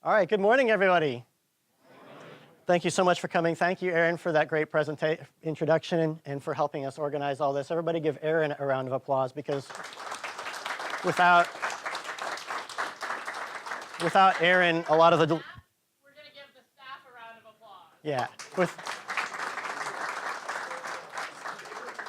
All right, good morning, everybody. Thank you so much for coming. Thank you, Aaron, for that great introduction and for helping us organize all this. Everybody give Aaron a round of applause because without Aaron, a lot of the... We're going to give the staff a round of applause. Yeah.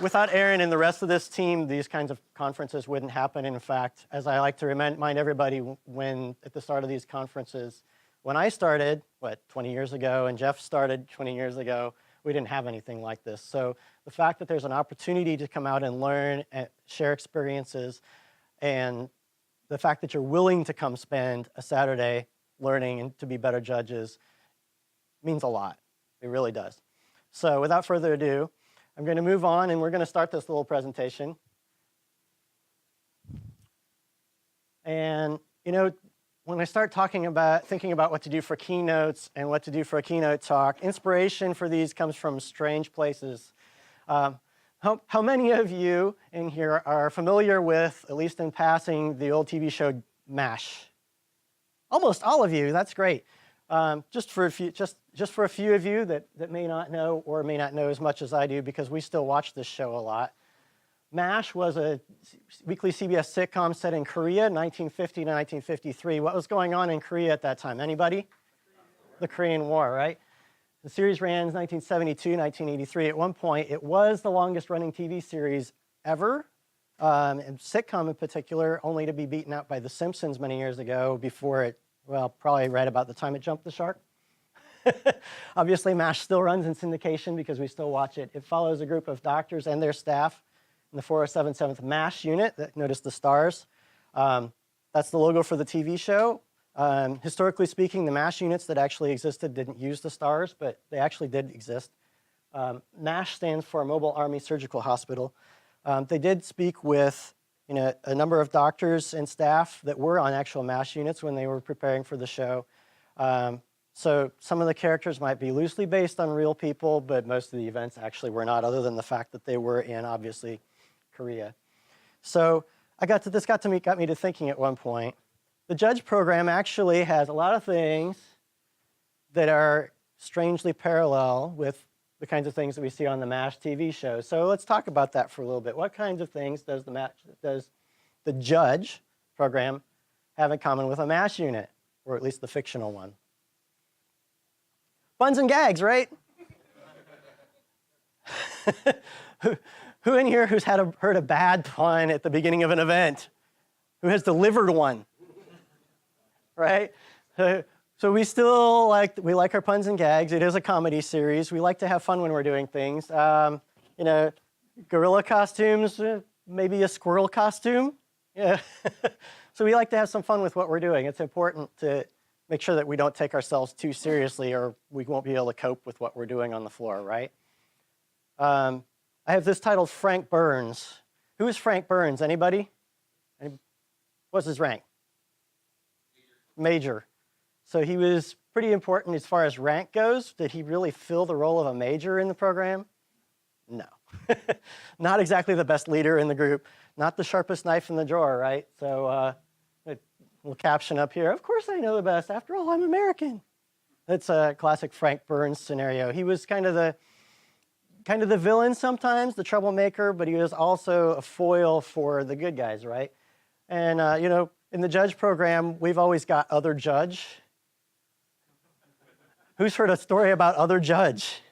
Without Aaron and the rest of this team, these kinds of conferences wouldn't happen. In fact, as I like to remind everybody when at the start of these conferences, when I started, 20 years ago, and Jeff started 20 years ago, we didn't have anything like this. So the fact that there's an opportunity to come out and learn and share experiences, and the fact that you're willing to come spend a Saturday learning and to be better judges means a lot. It really does. So without further ado, I'm going to move on, and we're going to start this little presentation. And, you know, when I start thinking about what to do for keynotes and what to do for a keynote talk, inspiration for these comes from strange places. How many of you in here are familiar with, at least in passing, the old TV show MASH? Almost all of you. That's great. Just for a few of you that may not know or may not know as much as I do, because we still watch this show a lot. MASH was a weekly CBS sitcom set in Korea, 1950 to 1953. What was going on in Korea at that time? Anybody? The Korean War, right? The series ran 1972, 1983. At one point, it was the longest running TV series ever, and sitcom in particular, only to be beaten out by The Simpsons many years ago before it, well, probably right about the time it jumped the shark. Obviously, MASH still runs in syndication because we still watch it. It follows a group of doctors and their staff in the 407 7th MASH unit. Notice the stars. That's the logo for the TV show. Historically speaking, the MASH units that actually existed didn't use the stars, but they actually did exist. MASH stands for Mobile Army Surgical Hospital. They did speak with a number of doctors and staff that were on actual MASH units when they were preparing for the show. So some of the characters might be loosely based on real people, but most of the events actually were not, other than the fact that they were in, obviously, Korea. So this got me to thinking at one point. The Judge program actually has a lot of things that are strangely parallel with the kinds of things that we see on the MASH TV show. So let's talk about that for a little bit. What kinds of things does the Judge program have in common with a MASH unit, or at least the fictional one? Puns and gags, right? Who in here who's heard a bad pun at the beginning of an event? Who has delivered one? Right? So we still like our puns and gags. It is a comedy series. We like to have fun when we're doing things. Gorilla costumes, maybe a squirrel costume. Yeah. So we like to have some fun with what we're doing. It's important to make sure that we don't take ourselves too seriously, or we won't be able to cope with what we're doing on the floor, right? I have this titled Frank Burns. Who is Frank Burns? Anybody? What's his rank? Major. So he was pretty important as far as rank goes. Did he really fill the role of a major in the program? No. Not exactly the best leader in the group. Not the sharpest knife in the drawer, right? So a little caption up here. Of course I know the best. After all, I'm American. That's a classic Frank Burns scenario. He was kind of the villain sometimes, the troublemaker, but he was also a foil for the good guys, right? And in the Judge program, we've always got Other Judge. Who's heard a story about Other Judge?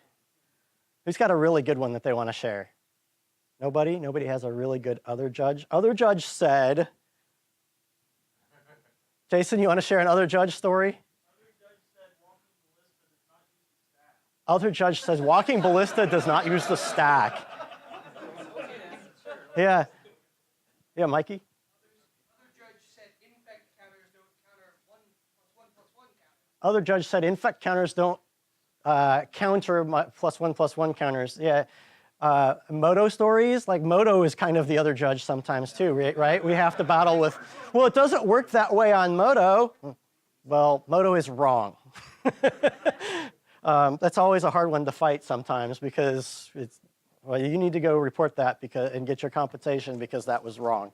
Who's got a really good one that they want to share? Nobody? Nobody has a really good Other Judge? Other Judge said... Jason, you want to share an Other Judge story? Other Judge says Walking Ballista does not use the stack. Yeah. Yeah, Mikey? Other Judge said infect counters don't counter +1/+1 counters. Yeah. Moto stories, like Moto is kind of the Other Judge sometimes too, right? We have to battle with, well, it doesn't work that way on Moto. Well, Moto is wrong. That's always a hard one to fight sometimes because you need to go report that and get your compensation because that was wrong.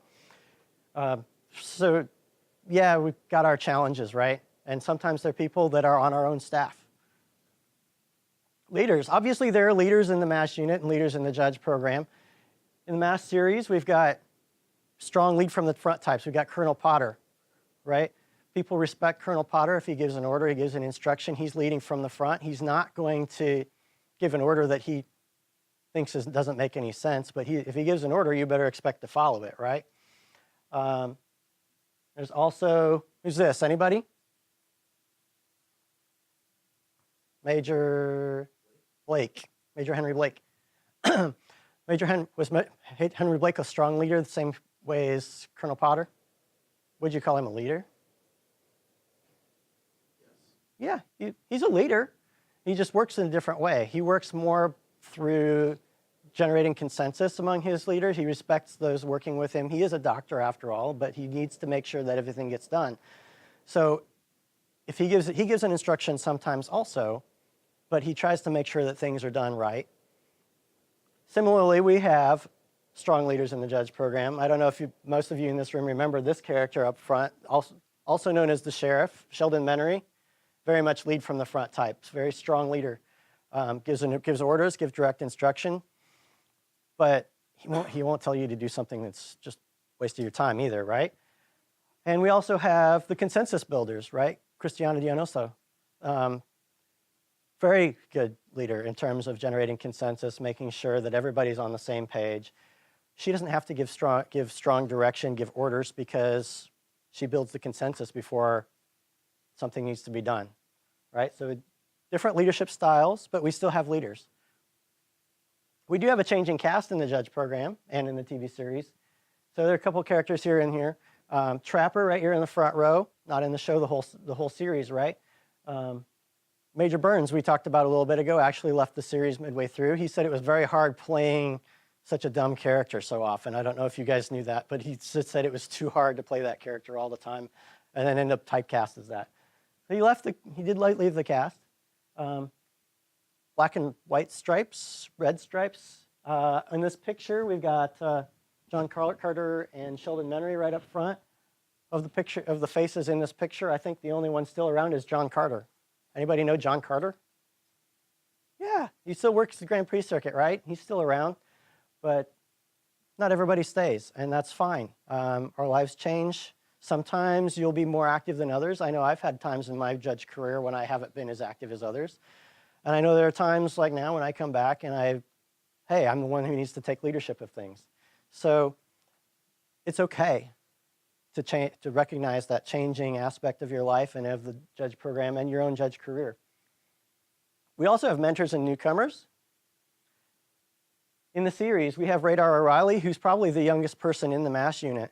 So yeah, we've got our challenges, right? And sometimes they're people that are on our own staff. Leaders. Obviously, there are leaders in the MASH unit and leaders in the judge program. In the MASH series, we've got strong lead from the front types. We've got Colonel Potter, right? People respect Colonel Potter. If he gives an order, he gives an instruction, he's leading from the front. He's not going to give an order that he thinks doesn't make any sense, but if he gives an order, you better expect to follow it, right? There's also, who's this, anybody? Major Blake, Major Henry Blake. Was Henry Blake a strong leader the same way as Colonel Potter? Would you call him a leader? Yes. Yeah, he's a leader. He just works in a different way. He works more through generating consensus among his leaders. He respects those working with him. He is a doctor after all, but he needs to make sure that everything gets done. So if he gives an instruction sometimes also, but he tries to make sure that things are done right. Similarly, we have strong leaders in the judge program. I don't know if most of you in this room remember this character up front, also known as the sheriff, Sheldon Menery. Very much lead from the front types, very strong leader. Gives orders, gives direct instruction, but he won't tell you to do something that's just wasting your time either, right? And we also have the consensus builders, right? Christiana Dionyso. Very good leader in terms of generating consensus, making sure that everybody's on the same page. She doesn't have to give strong direction, give orders, because she builds the consensus before something needs to be done, right? So different leadership styles, but we still have leaders. We do have a changing cast in the judge program and in the TV series. So there are a couple of characters here in here. Trapper right here in the front row, not in the show, the whole series, right? Major Burns, we talked about a little bit ago, actually left the series midway through. He said it was very hard playing such a dumb character so often. I don't know if you guys knew that, but he just said it was too hard to play that character all the time and then end up typecast as that. So he did leave the cast. Black and white stripes, red stripes. In this picture, we've got John Carter and Sheldon Menery right up front. Of the faces in this picture, I think the only one still around is John Carter. Anybody know John Carter? Yeah, he still works the Grand Prix circuit, right? He's still around, but not everybody stays, and that's fine. Our lives change. Sometimes you'll be more active than others. I know I've had times in my judge career when I haven't been as active as others. And I know there are times like now when I come back and I'm the one who needs to take leadership of things. So it's okay to recognize that changing aspect of your life and of the judge program and your own judge career. We also have mentors and newcomers. In the series, we have Radar O'Reilly, who's probably the youngest person in the MASH unit.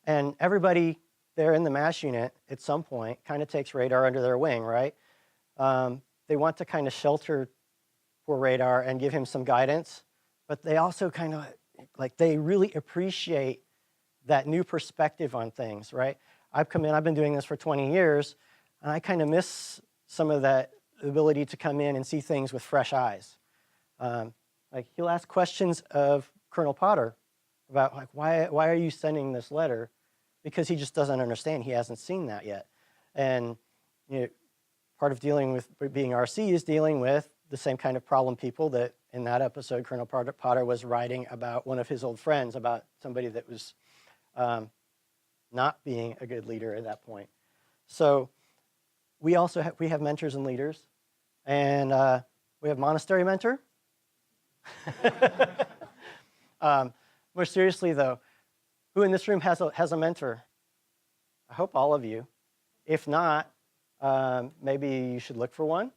And everybody there in the MASH unit at some point kind of takes Radar under their wing, right? They want to kind of shelter for Radar and give him some guidance, but they also kind of, they really appreciate that new perspective on things, right? I've been doing this for 20 years, and I kind of miss some of that ability to come in and see things with fresh eyes. He'll ask questions of Colonel Potter about why are you sending this letter? Because he just doesn't understand. He hasn't seen that yet. And part of dealing with being RC is dealing with the same kind of problem people that in that episode, Colonel Potter was writing about one of his old friends, about somebody that was not being a good leader at that point. So we have mentors and leaders, and we have monastery mentor. More seriously though, who in this room has a mentor? I hope all of you. If not, maybe you should look for one.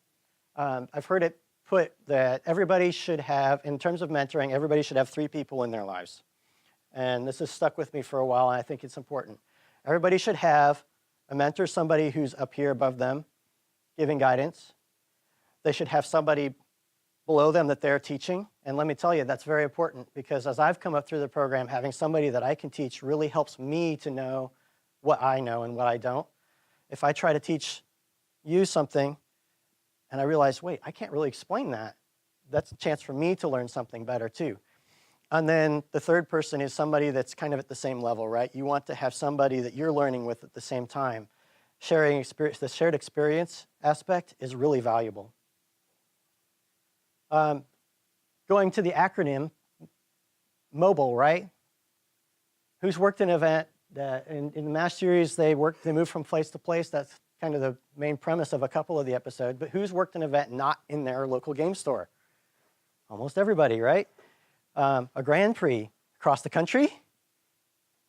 I've heard it put that everybody should have, in terms of mentoring, everybody should have 3 people in their lives. And this has stuck with me for a while, and I think it's important. Everybody should have a mentor, somebody who's up here above them, giving guidance. They should have somebody below them that they're teaching. And let me tell you, that's very important, because as I've come up through the program, having somebody that I can teach really helps me to know what I know and what I don't. If I try to teach you something and I realize, wait, I can't really explain that, that's a chance for me to learn something better too. And then the third person is somebody that's kind of at the same level, right? You want to have somebody that you're learning with at the same time. sharing experience, the shared experience aspect is really valuable. Going to the acronym, mobile, right? Who's worked an event that in the MASH series, they move from place to place. That's kind of the main premise of a couple of the episodes. But who's worked an event not in their local game store? Almost everybody, right? A Grand Prix across the country,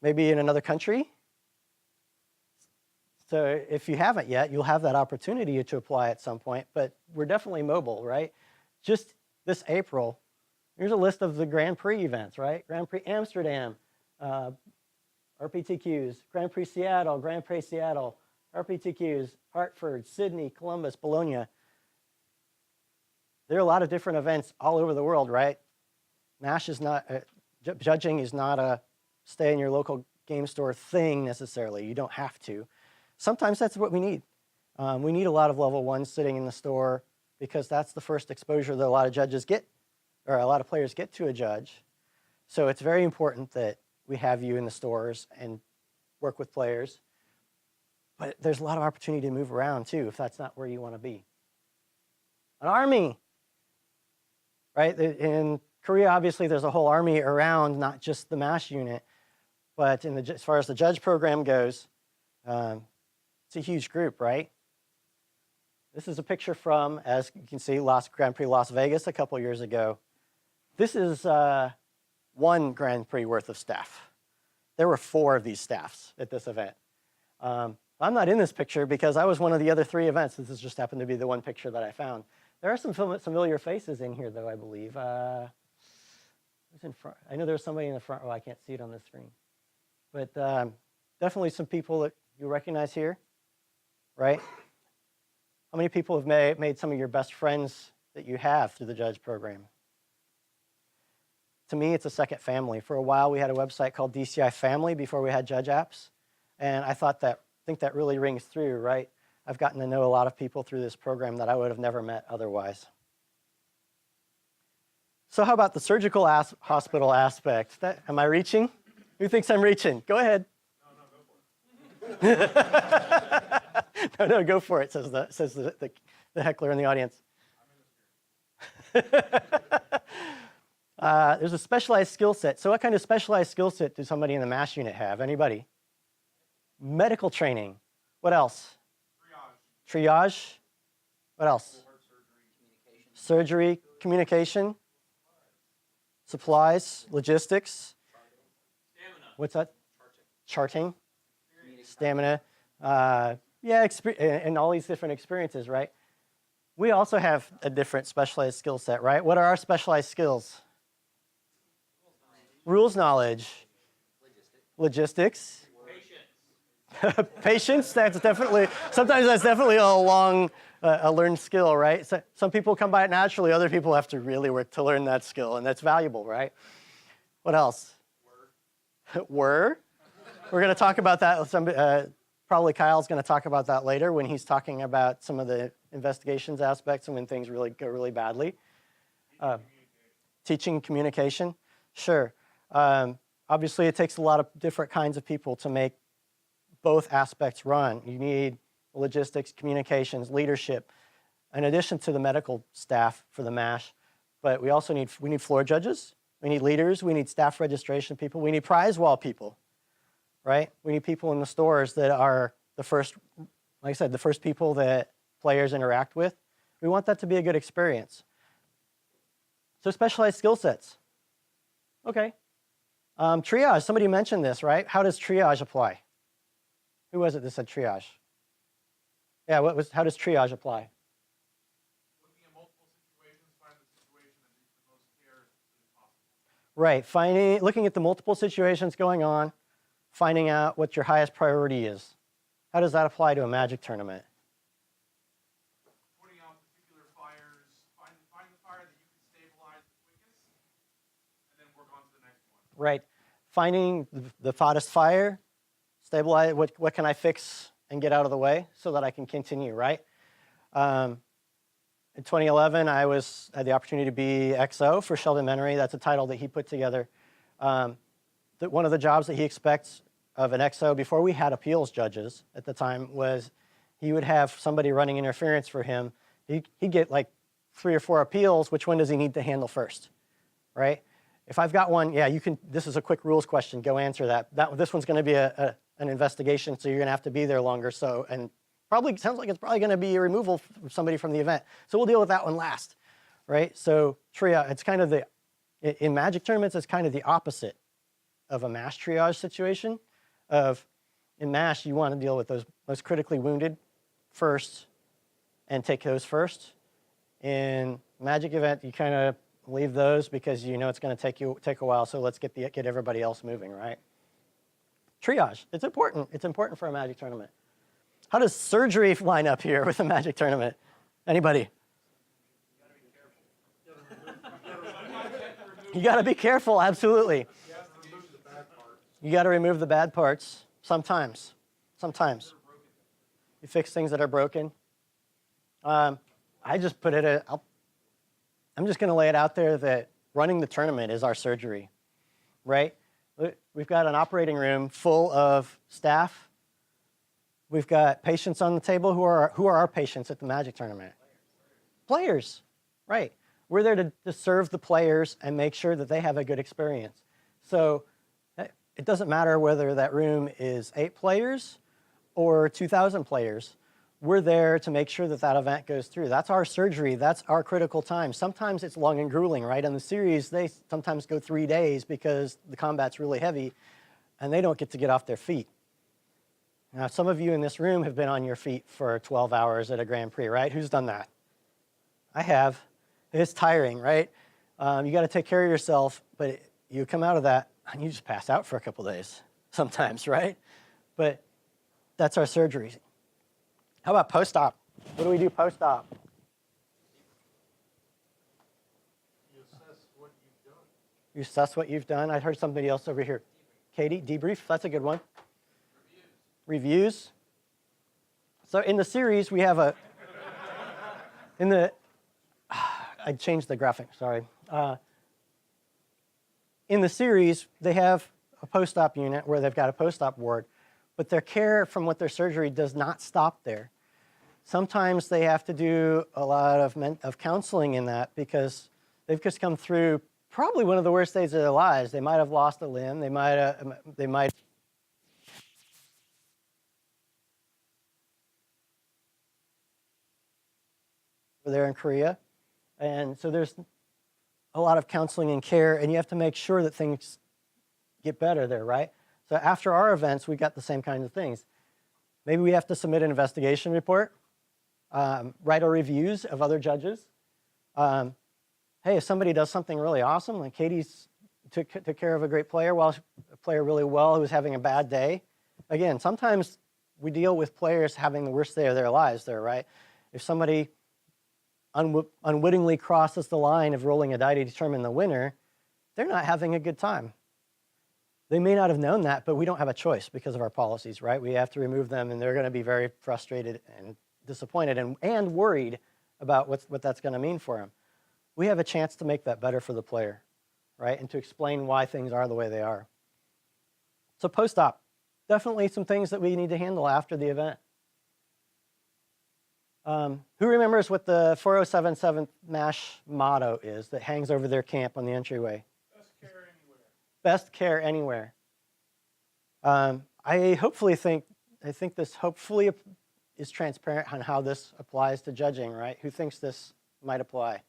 maybe in another country. So if you haven't yet, you'll have that opportunity to apply at some point. But we're definitely mobile, right? Just this April, here's a list of the Grand Prix events, right? Grand Prix Amsterdam, RPTQs, Grand Prix Seattle, RPTQs, Hartford, Sydney, Columbus, Bologna. There are a lot of different events all over the world, right? MASH is not, judging is not a stay in your local game store thing necessarily. You don't have to. Sometimes that's what we need. We need a lot of level ones sitting in the store because that's the first exposure that a lot of judges get, or a lot of players get to a judge. So it's very important that we have you in the stores and work with players. But there's a lot of opportunity to move around too if that's not where you want to be. An army, right? In Korea, obviously, there's a whole army around, not just the MASH unit. But as far as the judge program goes, it's a huge group, right? This is a picture from, as you can see, Grand Prix Las Vegas a couple years ago. This is one Grand Prix worth of staff. There were 4 of these staffs at this event. I'm not in this picture because I was one of the other 3 events. This just happened to be the one picture that I found. There are some familiar faces in here, though, I believe. Who's in front? I know there's somebody in the front row. I can't see it on the screen. But definitely some people that you recognize here, right? How many people have made some of your best friends that you have through the judge program? To me, it's a second family. For a while, we had a website called DCI Family before we had judge apps. And I think that really rings through, right? I've gotten to know a lot of people through this program that I would have never met otherwise. So how about the surgical hospital aspect? Am I reaching? Who thinks I'm reaching? Go ahead. No, go for it. No, go for it, says the heckler in the audience. There's a specialized skill set. So what kind of specialized skill set does somebody in the MASH unit have? Anybody? Medical training. What else? Triage. What else? Surgery, communication. Supplies, logistics. What's that? Charting. Stamina. And all these different experiences, right? We also have a different specialized skill set, right? What are our specialized skills? Rules knowledge. Logistics. Patience, sometimes that's definitely a learned skill, right? So some people come by it naturally, other people have to really work to learn that skill, and that's valuable, right? What else? We're going to talk about that. Probably Kyle's going to talk about that later when he's talking about some of the investigations aspects and when things really go really badly. Teaching communication, sure. Obviously, it takes a lot of different kinds of people to make both aspects run. You need logistics, communications, leadership, in addition to the medical staff for the MASH. But we also need floor judges, we need leaders, we need staff registration people, we need prize wall people, right? We need people in the stores that are the first, like I said, the first people that players interact with. We want that to be a good experience. So specialized skill sets. Okay. Triage, somebody mentioned this, right? How does triage apply? Who was it that said triage? Yeah, how does triage apply? Looking at multiple situations, find the situation that needs the most care as soon as possible. Right, looking at the multiple situations going on, finding out what your highest priority is. How does that apply to a Magic tournament? Putting out particular fires, find the fire that you can stabilize the quickest, and then work on to the next one. Right, finding the hottest fire, stabilize, what can I fix and get out of the way so that I can continue, right? In 2011, I had the opportunity to be XO for Sheldon Menery. That's a title that he put together. One of the jobs that he expects of an XO before we had appeals judges at the time was he would have somebody running interference for him. He'd get like 3 or 4 appeals. Which one does he need to handle first, right? If I've got one, yeah, you can. This is a quick rules question. Go answer that. This one's going to be an investigation, so you're going to have to be there longer. So, and probably sounds like it's probably going to be a removal of somebody from the event. So we'll deal with that one last, right? So triage, it's kind of in Magic tournaments, it's kind of the opposite of a MASH triage situation. In MASH, you want to deal with those most critically wounded first and take those first. In Magic event, you kind of leave those because you know it's going to take a while. So let's get everybody else moving, right? Triage, it's important. It's important for a Magic tournament. How does surgery line up here with a Magic tournament? Anybody? You got to be careful, absolutely. You got to remove the bad parts sometimes. Sometimes. You fix things that are broken. I just put it, I'm just going to lay it out there that running the tournament is our surgery, right? We've got an operating room full of staff. We've got patients on the table. Who are our patients at the Magic tournament? Players, right. We're there to serve the players and make sure that they have a good experience. So it doesn't matter whether that room is 8 players or 2,000 players. We're there to make sure that that event goes through. That's our surgery. That's our critical time. Sometimes it's long and grueling, right? In the series, they sometimes go 3 days because the combat's really heavy, and they don't get to get off their feet. Now, some of you in this room have been on your feet for 12 hours at a Grand Prix, right? Who's done that? I have. It's tiring, right? You got to take care of yourself, but you come out of that, and you just pass out for a couple days sometimes, right? But that's our surgery. How about post-op? What do we do post-op? You assess what you've done. You assess what you've done. I heard somebody else over here. Katie, debrief, that's a good one. Reviews. So in the series, we have I changed the graphic, sorry. In the series, they have a post-op unit where they've got a post-op ward, but their care from what their surgery does not stop there. Sometimes they have to do a lot of counseling in that because they've just come through probably one of the worst days of their lives. They might have lost a limb. They might there in Korea. And so there's a lot of counseling and care, and you have to make sure that things get better there, right? So after our events, we got the same kinds of things. Maybe we have to submit an investigation report, write our reviews of other judges. Hey, if somebody does something really awesome, like Katie's took care of a great player, a player really well who was having a bad day. Again, sometimes we deal with players having the worst day of their lives there, right? If somebody unwittingly crosses the line of rolling a die to determine the winner, they're not having a good time. They may not have known that, but we don't have a choice because of our policies, right? We have to remove them, and they're going to be very frustrated and disappointed and worried about what that's going to mean for them. We have a chance to make that better for the player, right? And to explain why things are the way they are. So post-op, definitely some things that we need to handle after the event. Who remembers what the 4077 MASH motto is that hangs over their camp on the entryway? Best care anywhere. Best care anywhere. I think this hopefully is transparent on how this applies to judging, right? Who thinks this might apply?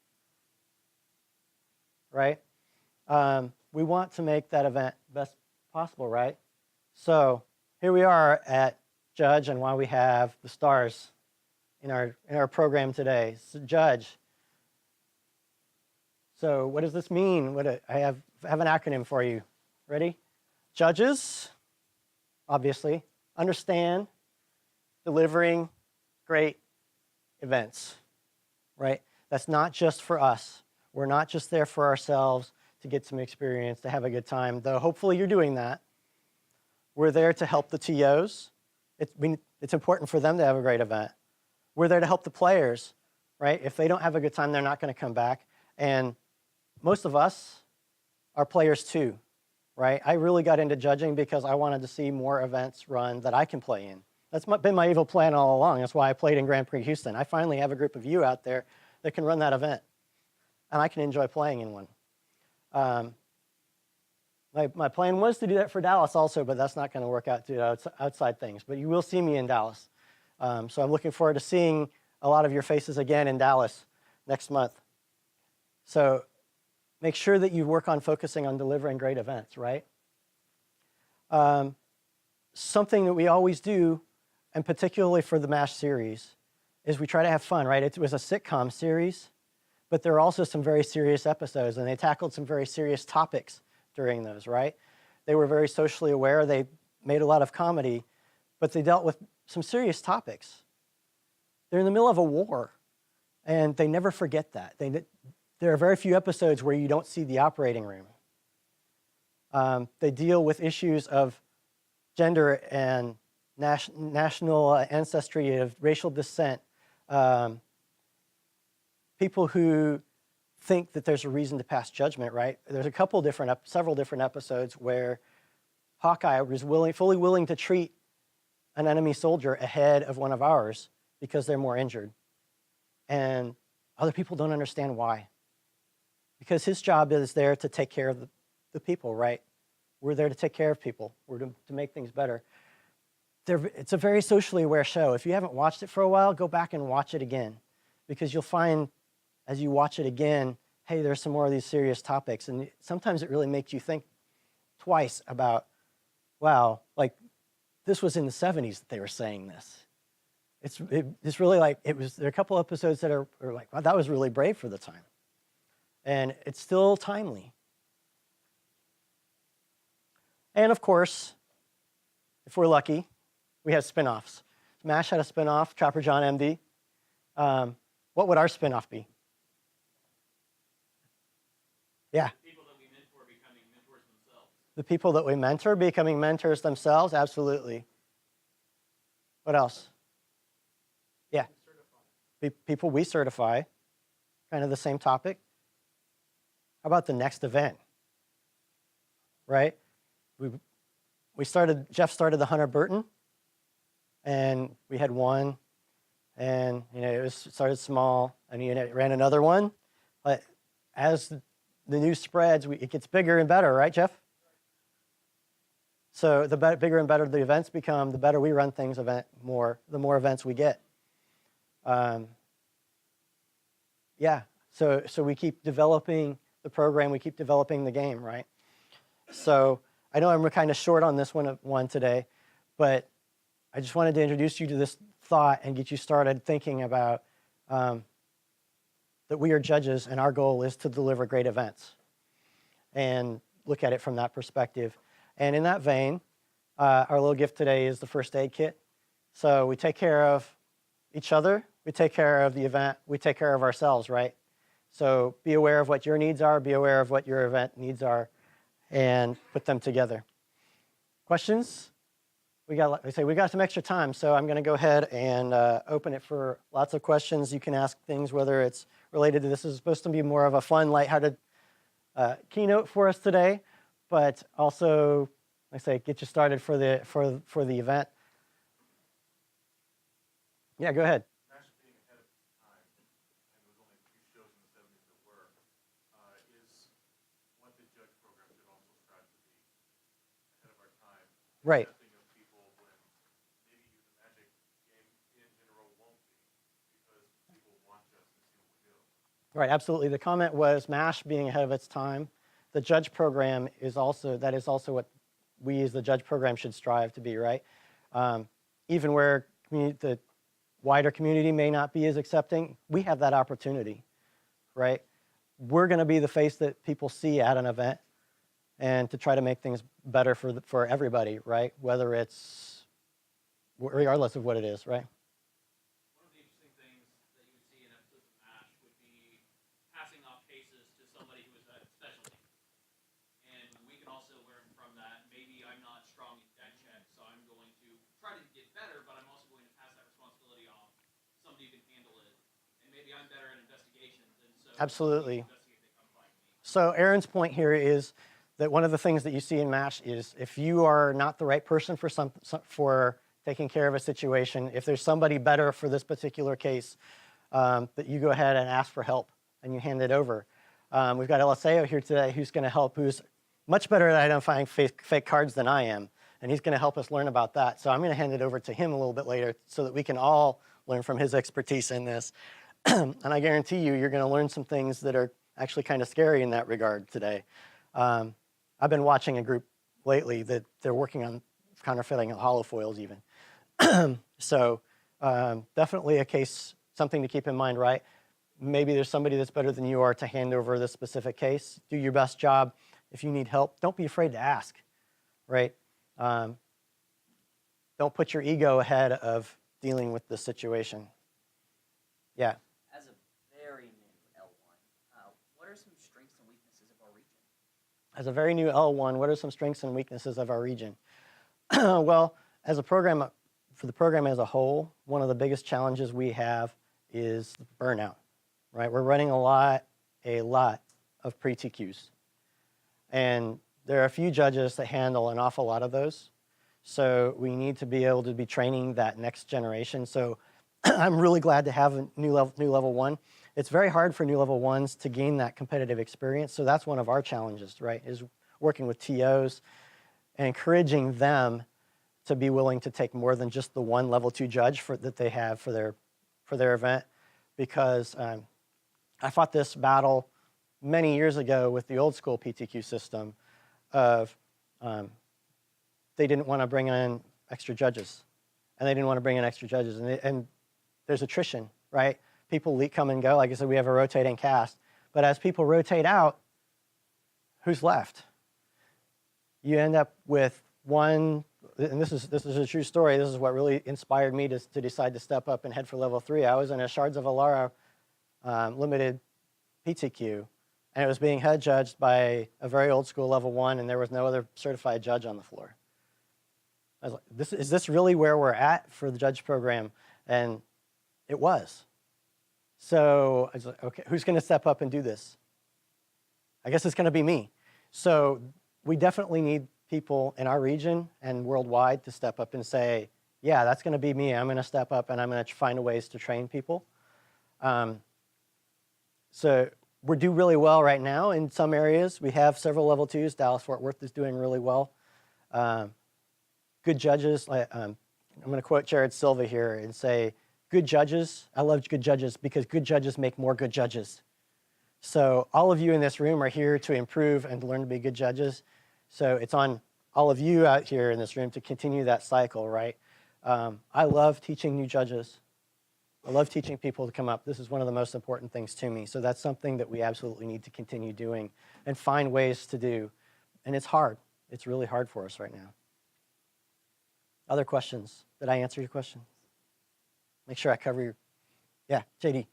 Right? We want to make that event best possible, right? So here we are at Judge and why we have the stars in our program today. So Judge. So what does this mean? I have an acronym for you. Ready? Judges, obviously, understand delivering great events, right? That's not just for us. We're not just there for ourselves to get some experience, to have a good time, though hopefully you're doing that. We're there to help the TOs. It's important for them to have a great event. We're there to help the players, right? If they don't have a good time, they're not going to come back. And most of us are players too, right? I really got into judging because I wanted to see more events run that I can play in. That's been my evil plan all along. That's why I played in Grand Prix Houston. I finally have a group of you out there that can run that event, and I can enjoy playing in one. My plan was to do that for Dallas also, but that's not going to work out due to outside things. But you will see me in Dallas. So I'm looking forward to seeing a lot of your faces again in Dallas next month. So make sure that you work on focusing on delivering great events, right? Something that we always do, and particularly for the MASH series, is we try to have fun, right? It was a sitcom series, but there are also some very serious episodes, and they tackled some very serious topics during those, right? They were very socially aware. They made a lot of comedy, but they dealt with some serious topics. They're in the middle of a war, and they never forget that. There are very few episodes where you don't see the operating room. They deal with issues of gender and national ancestry, of racial descent, people who think that there's a reason to pass judgment, right? There's several different episodes where Hawkeye was fully willing to treat an enemy soldier ahead of one of ours because they're more injured. And other people don't understand why. Because his job is there to take care of the people, right? We're there to take care of people. We're to make things better. It's a very socially aware show. If you haven't watched it for a while, go back and watch it again. Because you'll find, as you watch it again, hey, there's some more of these serious topics. And sometimes it really makes you think twice about, wow, like this was in the 70s that they were saying this. It's really like, there are a couple episodes that are like, wow, that was really brave for the time. And it's still timely. And of course, if we're lucky, we have spinoffs. MASH had a spinoff, Trapper John MD. What would our spinoff be? Yeah. People that we mentor becoming mentors themselves. The people that we mentor becoming mentors themselves? Absolutely. What else? Yeah. People we certify. Kind of the same topic. How about the next event? Right? Jeff started the Hunter Burton, and we had one, and it started small, and he ran another one, but as the news spreads, it gets bigger and better, right, Jeff? So the bigger and better the events become, the better we run things the more events we get. Yeah, so we keep developing the program, we keep developing the game, right? So I know I'm kind of short on this one today, but I just wanted to introduce you to this thought and get you started thinking about that we are judges and our goal is to deliver great events and look at it from that perspective. And in that vein, our little gift today is the first aid kit. So we take care of each other, we take care of the event, we take care of ourselves, right? So be aware of what your needs are, be aware of what your event needs are, and put them together. Questions? We got some extra time, so I'm going to go ahead and open it for lots of questions. You can ask things, whether it's related to this is supposed to be more of a fun, lighthearted keynote for us today, but also, get you started for the event. Yeah, go ahead. MASH being ahead of time, and there was only a few shows in the 70s that were, is what the judge program should also strive to be ahead of our time. Right. Accepting of people when maybe the magic game in general won't be, because people want us to see what we do. Right, absolutely. The comment was MASH being ahead of its time. The judge program is also what we as the judge program should strive to be, right? Even where the wider community may not be as accepting, we have that opportunity, right? We're going to be the face that people see at an event and to try to make things better for everybody, right? Regardless of what it is, right? One of the interesting things that you would see in episodes of MASH would be passing off cases to somebody who is a specialty. And we can also learn from that. Maybe I'm not strong in deck check, so I'm going to try to get better, but I'm also going to pass that responsibility off to somebody who can handle it. And maybe I'm better at investigations, and so Absolutely. investigate, they come find me. So Aaron's point here is that one of the things that you see in MASH is if you are not the right person for taking care of a situation. If there's somebody better for this particular case, that you go ahead and ask for help and you hand it over. We've got LSAO here today who's going to help, who's much better at identifying fake cards than I am, and he's going to help us learn about that. So I'm going to hand it over to him a little bit later so that we can all learn from his expertise in this. And I guarantee you, you're going to learn some things that are actually kind of scary in that regard today. I've been watching a group lately that they're working on counterfeiting hollow foils even. So definitely a case, something to keep in mind, right? Maybe there's somebody that's better than you are to hand over this specific case. Do your best job. If you need help, don't be afraid to ask, right? Don't put your ego ahead of dealing with the situation. Yeah. As a very new L1, what are some strengths and weaknesses of our region? As a very new L1, what are some strengths and weaknesses of our region? Well, as a program, for the program as a whole, one of the biggest challenges we have is burnout, right? We're running a lot of pre-TQs. And there are a few judges that handle an awful lot of those. So we need to be able to be training that next generation. So I'm really glad to have a new level one. It's very hard for new level ones to gain that competitive experience. So that's one of our challenges, right? Is working with TOs and encouraging them to be willing to take more than just the one level 2 judge that they have for their event. Because I fought this battle many years ago with the old school PTQ system of they didn't want to bring in extra judges. And they didn't want to bring in extra judges. And there's attrition, right? People come and go. Like I said, we have a rotating cast. But as people rotate out, who's left? You end up with one, and this is a true story. This is what really inspired me to decide to step up and head for level 3. I was in a Shards of Alara limited PTQ, and it was being head judged by a very old school level 1, and there was no other certified judge on the floor. I was like, is this really where we're at for the judge program? And it was. So I was like, okay, who's going to step up and do this? I guess it's going to be me. So we definitely need people in our region and worldwide to step up and say, yeah, that's going to be me. I'm going to step up and I'm going to find ways to train people. So we do really well right now in some areas. We have several level 2s. Dallas-Fort Worth is doing really well. Good judges. I'm going to quote Jared Silva here and say, good judges. I love good judges because good judges make more good judges. So all of you in this room are here to improve and to learn to be good judges. So it's on all of you out here in this room to continue that cycle, right? I love teaching new judges. I love teaching people to come up. This is one of the most important things to me. So that's something that we absolutely need to continue doing and find ways to do. And it's hard. It's really hard for us right now. Other questions? Did I answer your question? Make sure I cover your... Yeah, JD. Okay,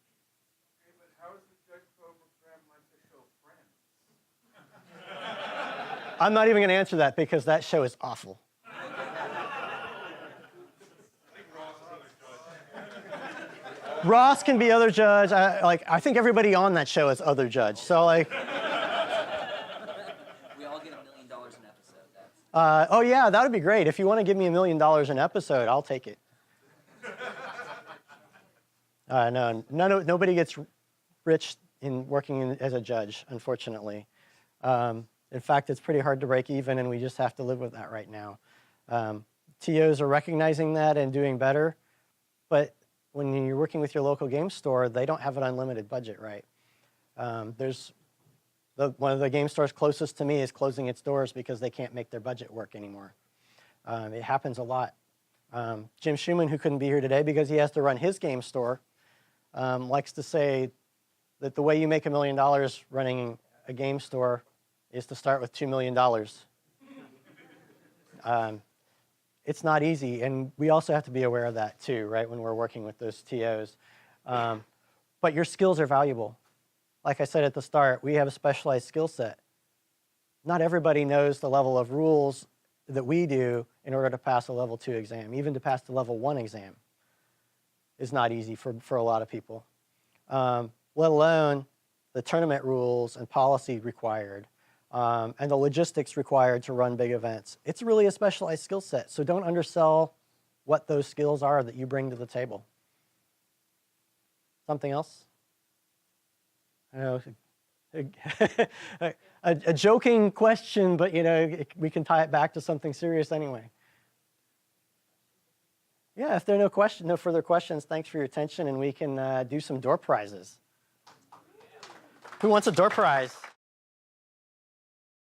but how is the judge program like the show Friends? I'm not even going to answer that because that show is awful. Ross can be other judge. I think everybody on that show is other judge. So like... We all get $1 million an episode. oh yeah, that would be great. If you want to give me $1 million an episode, I'll take it. No, nobody gets rich in working as a judge, unfortunately. In fact, it's pretty hard to break even, and we just have to live with that right now. TOs are recognizing that and doing better, but when you're working with your local game store, they don't have an unlimited budget, right? One of the game stores closest to me is closing its doors because they can't make their budget work anymore. It happens a lot. Jim Schumann, who couldn't be here today because he has to run his game store, likes to say that the way you make $1 million running a game store is to start with $2 million. It's not easy, and we also have to be aware of that too, right, when we're working with those TOs. But your skills are valuable. Like I said at the start, we have a specialized skill set. Not everybody knows the level of rules that we do in order to pass a level 2 exam. Even to pass the level 1 exam is not easy for a lot of people, let alone the tournament rules and policy required. And the logistics required to run big events. It's really a specialized skill set, so don't undersell what those skills are that you bring to the table. Something else? I know, a joking question, but we can tie it back to something serious anyway. Yeah, if there are no further questions, thanks for your attention, and we can do some door prizes. Who wants a door prize?